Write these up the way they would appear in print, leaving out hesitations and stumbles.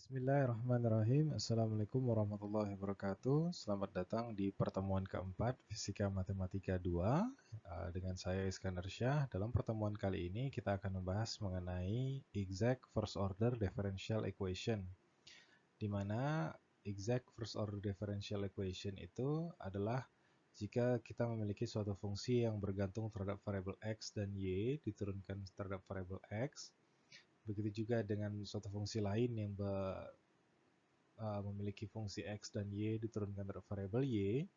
Bismillahirrahmanirrahim. Assalamualaikum warahmatullahi wabarakatuh. Selamat datang di pertemuan keempat Fisika Matematika 2 dengan saya Iskandar Syah. Dalam pertemuan kali ini kita akan membahas mengenai exact first order differential equation, di mana exact first order differential equation itu adalah jika kita memiliki suatu fungsi yang bergantung terhadap variabel x dan y diturunkan terhadap variabel x. Begitu juga dengan suatu fungsi lain yang memiliki fungsi x dan y diturunkan terhadap variabel y,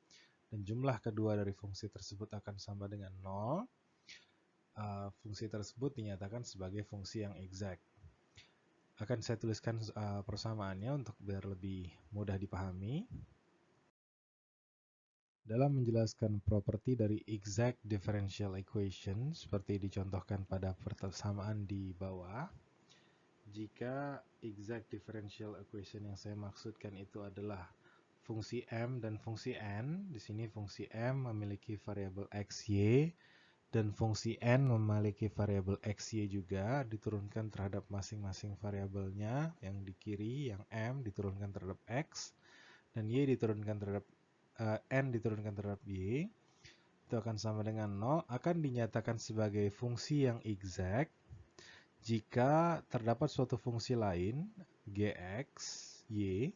dan jumlah kedua dari fungsi tersebut akan sama dengan 0, fungsi tersebut dinyatakan sebagai fungsi yang exact. Akan saya tuliskan persamaannya untuk biar lebih mudah dipahami. Dalam menjelaskan properti dari exact differential equation, seperti dicontohkan pada persamaan di bawah, jika exact differential equation yang saya maksudkan itu adalah fungsi m dan fungsi n, di sini fungsi m memiliki variabel xy dan fungsi n memiliki variabel xy juga, diturunkan terhadap masing-masing variabelnya. Yang di kiri, yang m diturunkan terhadap x dan y diturunkan terhadap n diturunkan terhadap y, itu akan sama dengan 0, akan dinyatakan sebagai fungsi yang exact jika terdapat suatu fungsi lain, gx, y,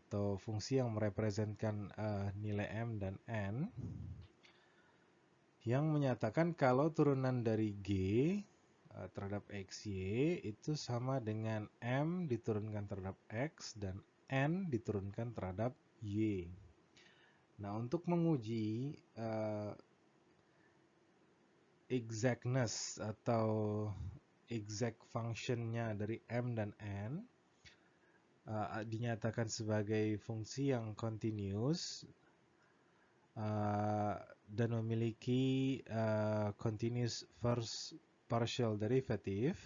atau fungsi yang merepresentkan nilai m dan n, yang menyatakan kalau turunan dari g terhadap xy itu sama dengan m diturunkan terhadap x dan n diturunkan terhadap y. Nah, untuk menguji exactness atau exact functionnya dari m dan n, dinyatakan sebagai fungsi yang continuous dan memiliki continuous first partial derivative.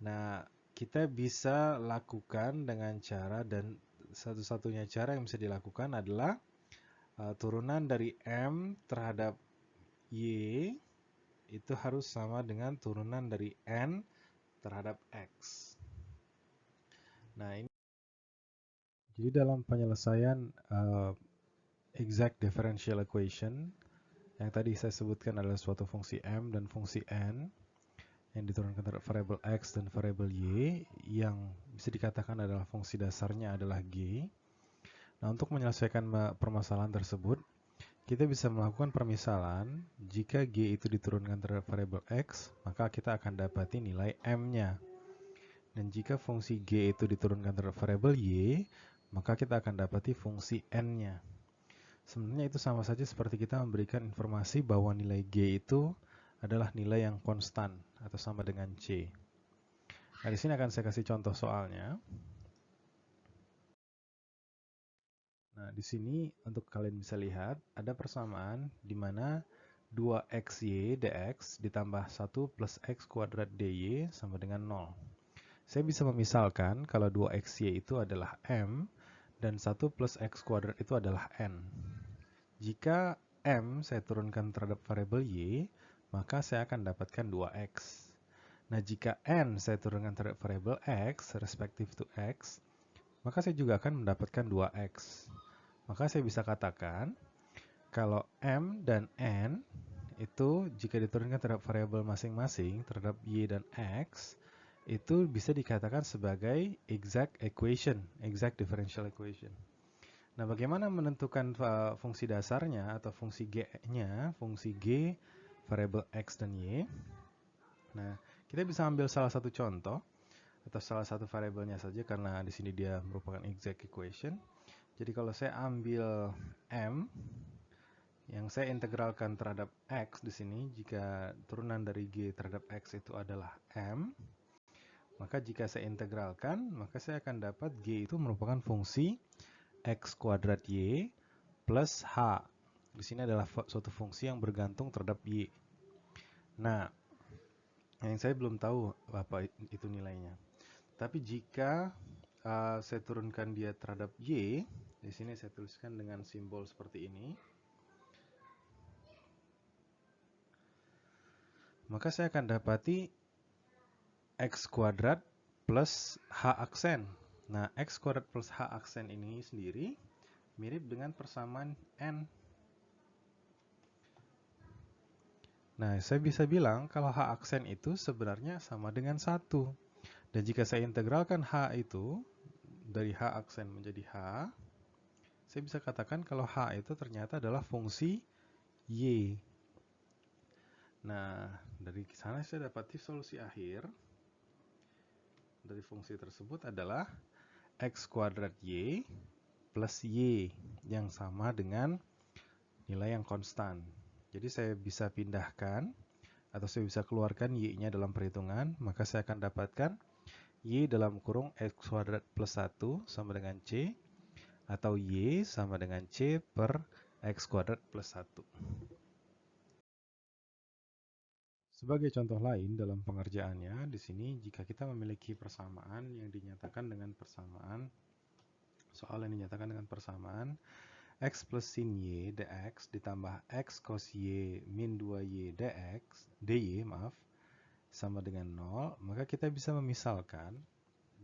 Nah, kita bisa lakukan dengan cara, dan satu-satunya cara yang bisa dilakukan adalah turunan dari m terhadap y itu harus sama dengan turunan dari n terhadap x. Nah, ini jadi dalam penyelesaian exact differential equation yang tadi saya sebutkan adalah suatu fungsi m dan fungsi n yang diturunkan terhadap variabel x dan variabel y, yang bisa dikatakan adalah fungsi dasarnya adalah g. Nah, untuk menyelesaikan permasalahan tersebut, kita bisa melakukan permisalan. Jika g itu diturunkan terhadap variabel x, maka kita akan dapati nilai m-nya. Dan jika fungsi g itu diturunkan terhadap variabel y, maka kita akan dapati fungsi n-nya. Sebenarnya itu sama saja seperti kita memberikan informasi bahwa nilai g itu adalah nilai yang konstan atau sama dengan c. Nah, di sini akan saya kasih contoh soalnya. Nah, di sini untuk kalian bisa lihat ada persamaan di mana 2xy dx ditambah 1 plus x kuadrat dy sama dengan 0. Saya bisa memisalkan kalau 2xy itu adalah m dan 1 plus x kuadrat itu adalah n. Jika m saya turunkan terhadap variabel y, maka saya akan dapatkan 2x. Nah, jika n saya turunkan terhadap variabel x, respective to x, maka saya juga akan mendapatkan 2x. Maka saya bisa katakan kalau m dan n itu jika diturunkan terhadap variabel masing-masing, terhadap y dan x, itu bisa dikatakan sebagai exact equation, exact differential equation. Nah, bagaimana menentukan fungsi dasarnya atau fungsi g-nya, fungsi g, variabel x dan y? Nah, kita bisa ambil salah satu contoh atau salah satu variabelnya saja karena di sini dia merupakan exact equation. Jadi kalau saya ambil m yang saya integralkan terhadap x di sini, jika turunan dari g terhadap x itu adalah m, maka jika saya integralkan, maka saya akan dapat g itu merupakan fungsi x kuadrat y plus h. Di sini adalah suatu fungsi yang bergantung terhadap y. Nah, yang saya belum tahu apa itu nilainya. Tapi jika saya turunkan dia terhadap y, di sini saya tuliskan dengan simbol seperti ini, maka saya akan dapati x kuadrat plus h aksen. Nah, x kuadrat plus h aksen ini sendiri mirip dengan persamaan n. Nah, saya bisa bilang kalau h aksen itu sebenarnya sama dengan 1. Dan jika saya integralkan h itu dari h aksen menjadi h, saya bisa katakan kalau h itu ternyata adalah fungsi y. Nah, dari sana saya dapati solusi akhir dari fungsi tersebut adalah x kuadrat y plus y yang sama dengan nilai yang konstan. Jadi saya bisa pindahkan atau saya bisa keluarkan y-nya dalam perhitungan, maka saya akan dapatkan y dalam kurung x kuadrat plus 1 sama dengan c, atau y sama dengan c per x kuadrat plus 1. Sebagai contoh lain dalam pengerjaannya, di sini jika kita memiliki persamaan yang dinyatakan dengan persamaan, soal yang dinyatakan dengan persamaan x plus sin y dx ditambah x cos y min 2y dy sama dengan 0, maka kita bisa memisalkan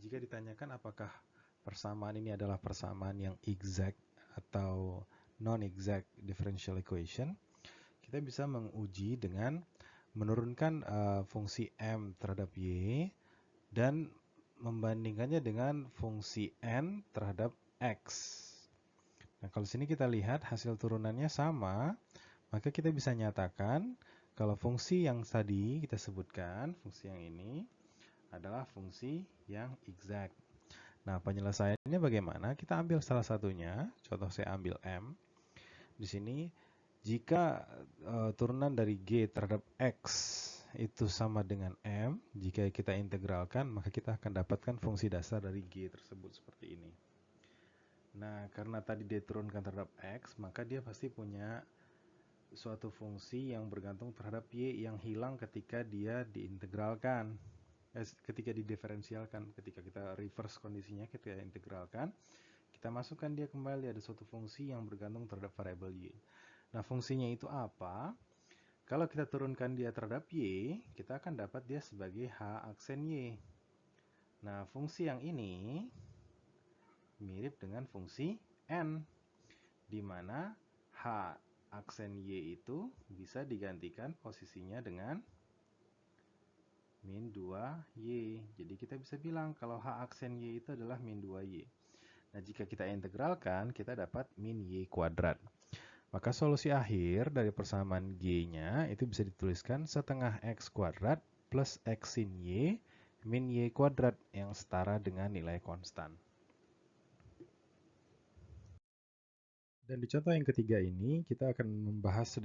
jika ditanyakan apakah persamaan ini adalah persamaan yang exact atau non-exact differential equation, kita bisa menguji dengan menurunkan fungsi m terhadap y dan membandingkannya dengan fungsi n terhadap x. Nah, kalau sini kita lihat hasil turunannya sama, maka kita bisa nyatakan kalau fungsi yang tadi kita sebutkan, fungsi yang ini adalah fungsi yang exact. Nah, penyelesaiannya bagaimana? Kita ambil salah satunya, contoh saya ambil m. Di sini jika turunan dari g terhadap x itu sama dengan m, jika kita integralkan, maka kita akan dapatkan fungsi dasar dari g tersebut seperti ini. Nah, karena tadi dia turunkan terhadap x, maka dia pasti punya suatu fungsi yang bergantung terhadap y yang hilang ketika dia diintegralkan. Ketika didiferensialkan, ketika kita reverse kondisinya, kita integralkan, kita masukkan dia kembali, ada suatu fungsi yang bergantung terhadap variabel y. Nah, fungsinya itu apa? Kalau kita turunkan dia terhadap y, kita akan dapat dia sebagai h aksen y. Nah, fungsi yang ini mirip dengan fungsi n, di mana h aksen y itu bisa digantikan posisinya dengan min 2y. Jadi kita bisa bilang kalau h aksen y itu adalah min 2y. Nah, jika kita integralkan, kita dapat min y kuadrat. Maka solusi akhir dari persamaan g-nya itu bisa dituliskan setengah x kuadrat plus x sin y min y kuadrat yang setara dengan nilai konstan. Dan di contoh yang ketiga ini, kita akan membahas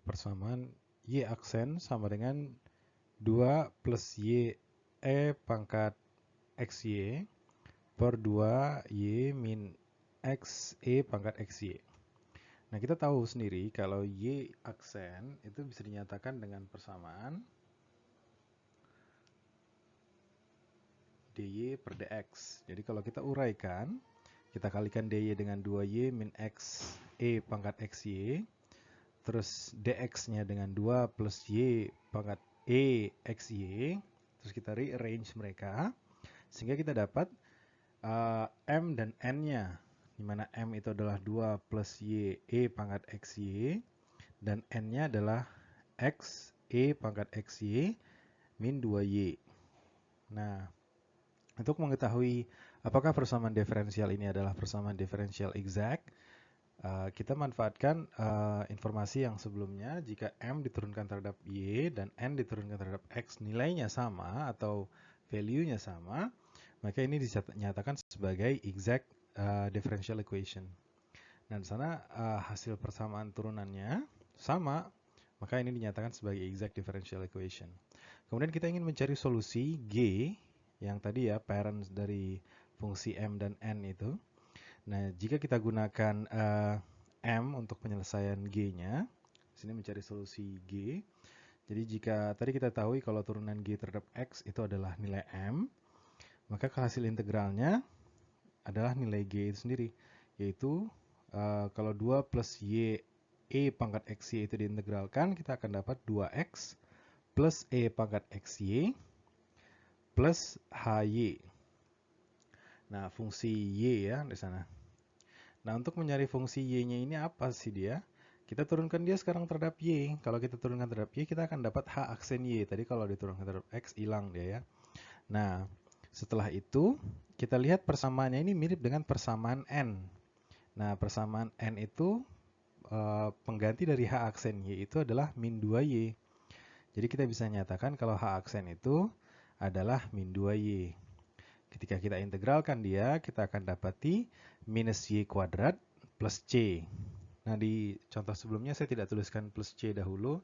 persamaan y aksen sama dengan 2 plus y e pangkat xy per 2y min x e pangkat xy. Nah, kita tahu sendiri kalau y aksen itu bisa dinyatakan dengan persamaan dy per dx. Jadi kalau kita uraikan, kita kalikan dy dengan 2y min x e pangkat xy, terus dx-nya dengan 2 plus y pangkat e xy, terus kita rearrange mereka, sehingga kita dapat m dan n-nya, di mana m itu adalah 2 plus y e pangkat xy, dan n-nya adalah x e pangkat xy min 2y. Nah, untuk mengetahui apakah persamaan diferensial ini adalah persamaan diferensial exact, kita manfaatkan informasi yang sebelumnya. Jika m diturunkan terhadap y dan n diturunkan terhadap x nilainya sama atau value-nya sama, maka ini dinyatakan sebagai exact differential equation. Dan di sana hasil persamaan turunannya sama, maka ini dinyatakan sebagai exact differential equation. Kemudian kita ingin mencari solusi g yang tadi ya, parents dari fungsi m dan n itu. Nah, jika kita gunakan m untuk penyelesaian g-nya, sini mencari solusi g. Jadi jika tadi kita tahu kalau turunan g terhadap x itu adalah nilai m, maka hasil integralnya adalah nilai g itu sendiri, yaitu kalau 2 plus y e pangkat xy itu diintegralkan, kita akan dapat 2x plus e pangkat xy plus hy. Nah, fungsi Y ya di sana. Nah, untuk mencari fungsi Y-nya ini apa sih dia? Kita turunkan dia sekarang terhadap Y. Kalau kita turunkan terhadap Y, kita akan dapat H aksen Y. Tadi kalau diturunkan terhadap X, hilang dia ya. Nah, setelah itu, kita lihat persamaannya ini mirip dengan persamaan N. Nah, persamaan N itu pengganti dari H aksen Y itu adalah min 2Y. Jadi kita bisa nyatakan kalau H aksen itu adalah min 2Y. Ketika kita integralkan dia, kita akan dapati minus Y kuadrat plus C. Nah, di contoh sebelumnya saya tidak tuliskan plus C dahulu.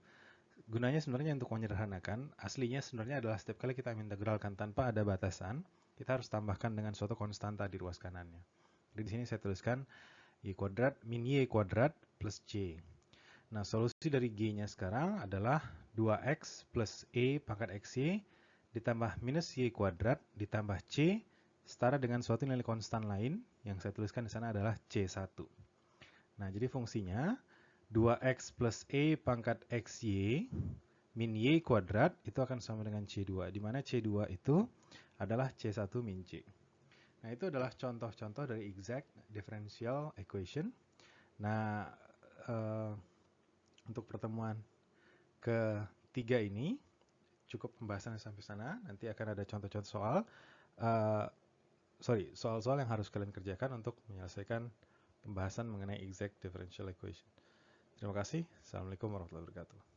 Gunanya sebenarnya untuk menyederhanakan. Aslinya sebenarnya adalah setiap kali kita integralkan tanpa ada batasan, kita harus tambahkan dengan suatu konstanta di ruas kanannya. Jadi di sini saya tuliskan Y kuadrat min Y kuadrat plus C. Nah, solusi dari G-nya sekarang adalah 2X plus E pangkat XY ditambah minus Y kuadrat ditambah C setara dengan suatu nilai konstan lain yang saya tuliskan di sana adalah C1. Nah, jadi fungsinya 2X plus E pangkat XY min Y kuadrat itu akan sama dengan C2, di mana C2 itu adalah C1 min C. Nah, itu adalah contoh-contoh dari exact differential equation. Nah, untuk pertemuan ketiga ini cukup pembahasan sampai sana. Nanti akan ada contoh-contoh soal. Soal-soal yang harus kalian kerjakan untuk menyelesaikan pembahasan mengenai exact differential equation. Terima kasih. Assalamualaikum warahmatullahi wabarakatuh.